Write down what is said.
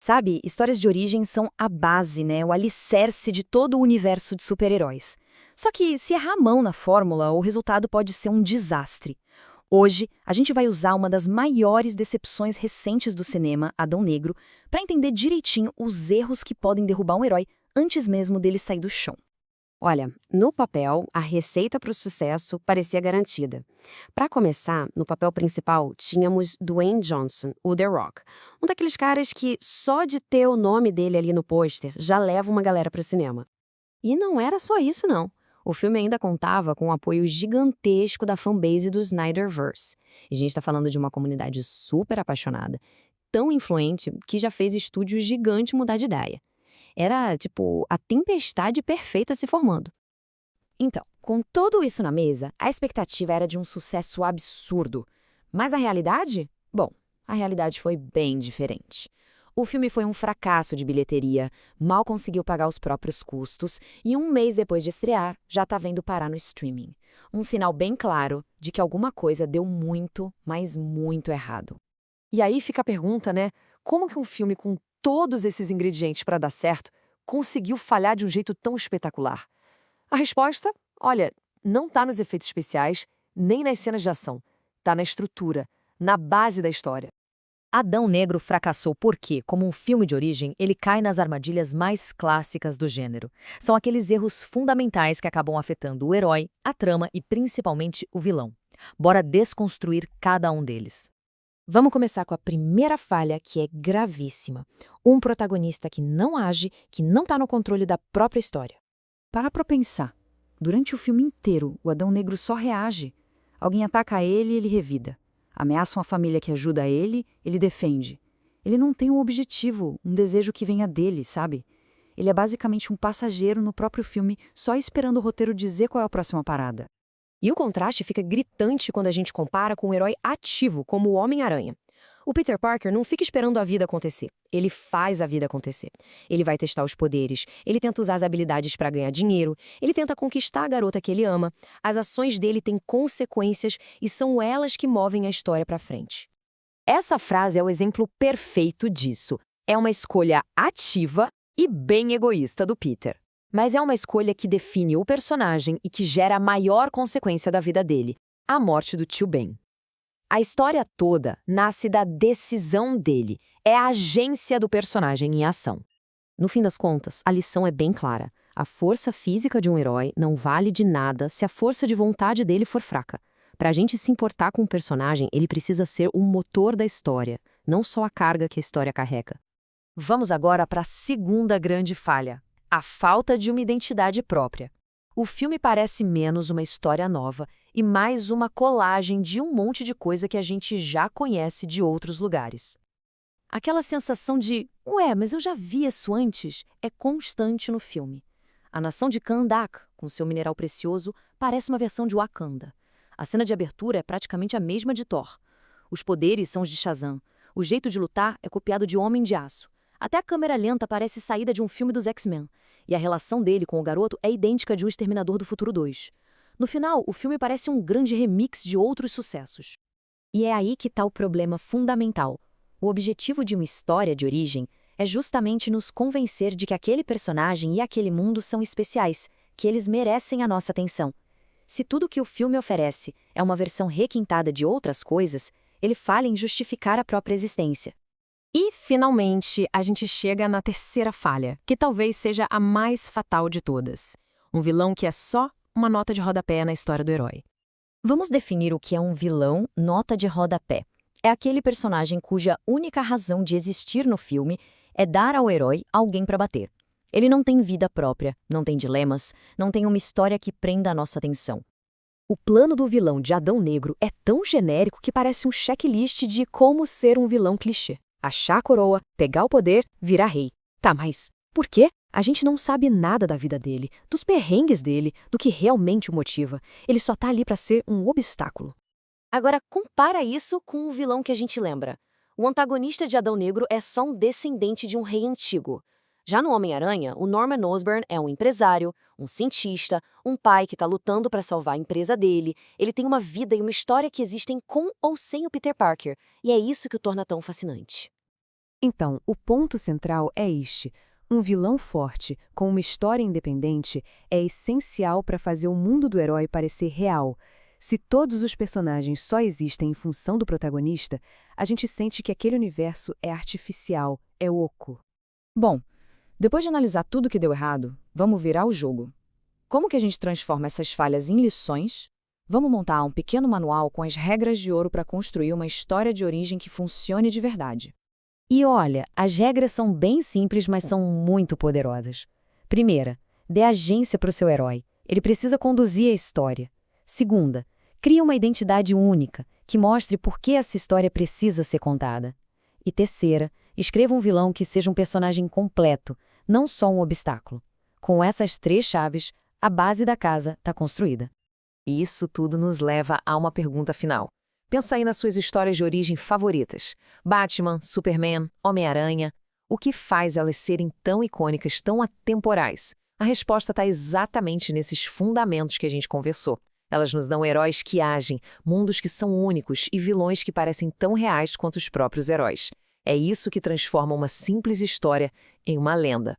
Sabe, histórias de origem são a base, né, o alicerce de todo o universo de super-heróis. Só que se errar a mão na fórmula, o resultado pode ser um desastre. Hoje, a gente vai usar uma das maiores decepções recentes do cinema, Adão Negro, para entender direitinho os erros que podem derrubar um herói antes mesmo dele sair do chão. Olha, no papel, a receita para o sucesso parecia garantida. Para começar, no papel principal, tínhamos Dwayne Johnson, o The Rock, um daqueles caras que só de ter o nome dele ali no pôster já leva uma galera para o cinema. E não era só isso, não. O filme ainda contava com o apoio gigantesco da fanbase do Snyderverse. E a gente está falando de uma comunidade super apaixonada, tão influente que já fez estúdio gigante mudar de ideia. Era, tipo, a tempestade perfeita se formando. Então, com tudo isso na mesa, a expectativa era de um sucesso absurdo. Mas a realidade? Bom, a realidade foi bem diferente. O filme foi um fracasso de bilheteria, mal conseguiu pagar os próprios custos e um mês depois de estrear, já tá vendo parar no streaming. Um sinal bem claro de que alguma coisa deu muito, mas muito errado. E aí fica a pergunta, né? Como que um filme com todos esses ingredientes para dar certo conseguiu falhar de um jeito tão espetacular? A resposta, olha, não está nos efeitos especiais, nem nas cenas de ação. Está na estrutura, na base da história. Adão Negro fracassou porque, como um filme de origem, ele cai nas armadilhas mais clássicas do gênero. São aqueles erros fundamentais que acabam afetando o herói, a trama e principalmente o vilão. Bora desconstruir cada um deles. Vamos começar com a primeira falha, que é gravíssima. Um protagonista que não age, que não está no controle da própria história. Para pra pensar. Durante o filme inteiro, o Adão Negro só reage. Alguém ataca ele e ele revida. Ameaça uma família que ajuda ele defende. Ele não tem um objetivo, um desejo que venha dele, sabe? Ele é basicamente um passageiro no próprio filme, só esperando o roteiro dizer qual é a próxima parada. E o contraste fica gritante quando a gente compara com um herói ativo, como o Homem-Aranha. O Peter Parker não fica esperando a vida acontecer. Ele faz a vida acontecer. Ele vai testar os poderes, ele tenta usar as habilidades para ganhar dinheiro, ele tenta conquistar a garota que ele ama. As ações dele têm consequências e são elas que movem a história para frente. Essa frase é o exemplo perfeito disso. É uma escolha ativa e bem egoísta do Peter. Mas é uma escolha que define o personagem e que gera a maior consequência da vida dele, a morte do tio Ben. A história toda nasce da decisão dele, é a agência do personagem em ação. No fim das contas, a lição é bem clara. A força física de um herói não vale de nada se a força de vontade dele for fraca. Para a gente se importar com o personagem, ele precisa ser o motor da história, não só a carga que a história carrega. Vamos agora para a segunda grande falha. A falta de uma identidade própria. O filme parece menos uma história nova e mais uma colagem de um monte de coisa que a gente já conhece de outros lugares. Aquela sensação de, ué, mas eu já vi isso antes, é constante no filme. A nação de Kahndaq, com seu mineral precioso, parece uma versão de Wakanda. A cena de abertura é praticamente a mesma de Thor. Os poderes são os de Shazam. O jeito de lutar é copiado de Homem de Aço. Até a câmera lenta parece saída de um filme dos X-Men. E a relação dele com o garoto é idêntica de O Exterminador do Futuro 2. No final, o filme parece um grande remix de outros sucessos. E é aí que está o problema fundamental. O objetivo de uma história de origem é justamente nos convencer de que aquele personagem e aquele mundo são especiais, que eles merecem a nossa atenção. Se tudo que o filme oferece é uma versão requintada de outras coisas, ele falha em justificar a própria existência. E, finalmente, a gente chega na terceira falha, que talvez seja a mais fatal de todas. Um vilão que é só uma nota de rodapé na história do herói. Vamos definir o que é um vilão nota de rodapé. É aquele personagem cuja única razão de existir no filme é dar ao herói alguém para bater. Ele não tem vida própria, não tem dilemas, não tem uma história que prenda a nossa atenção. O plano do vilão de Adão Negro é tão genérico que parece um checklist de como ser um vilão clichê. Achar a coroa, pegar o poder, virar rei. Tá, mas por quê? A gente não sabe nada da vida dele, dos perrengues dele, do que realmente o motiva. Ele só tá ali pra ser um obstáculo. Agora, compara isso com o vilão que a gente lembra. O antagonista de Adão Negro é só um descendente de um rei antigo. Já no Homem-Aranha, o Norman Osborn é um empresário, um cientista, um pai que está lutando para salvar a empresa dele. Ele tem uma vida e uma história que existem com ou sem o Peter Parker, e é isso que o torna tão fascinante. Então, o ponto central é este. Um vilão forte, com uma história independente, é essencial para fazer o mundo do herói parecer real. Se todos os personagens só existem em função do protagonista, a gente sente que aquele universo é artificial, é oco. Bom, depois de analisar tudo que deu errado, vamos virar o jogo. Como que a gente transforma essas falhas em lições? Vamos montar um pequeno manual com as regras de ouro para construir uma história de origem que funcione de verdade. E olha, as regras são bem simples, mas são muito poderosas. Primeira, dê agência para o seu herói. Ele precisa conduzir a história. Segunda, crie uma identidade única, que mostre por que essa história precisa ser contada. E terceira, escreva um vilão que seja um personagem completo, não só um obstáculo. Com essas 3 chaves, a base da casa está construída. E isso tudo nos leva a uma pergunta final. Pensa aí nas suas histórias de origem favoritas. Batman, Superman, Homem-Aranha. O que faz elas serem tão icônicas, tão atemporais? A resposta está exatamente nesses fundamentos que a gente conversou. Elas nos dão heróis que agem, mundos que são únicos e vilões que parecem tão reais quanto os próprios heróis. É isso que transforma uma simples história em uma lenda.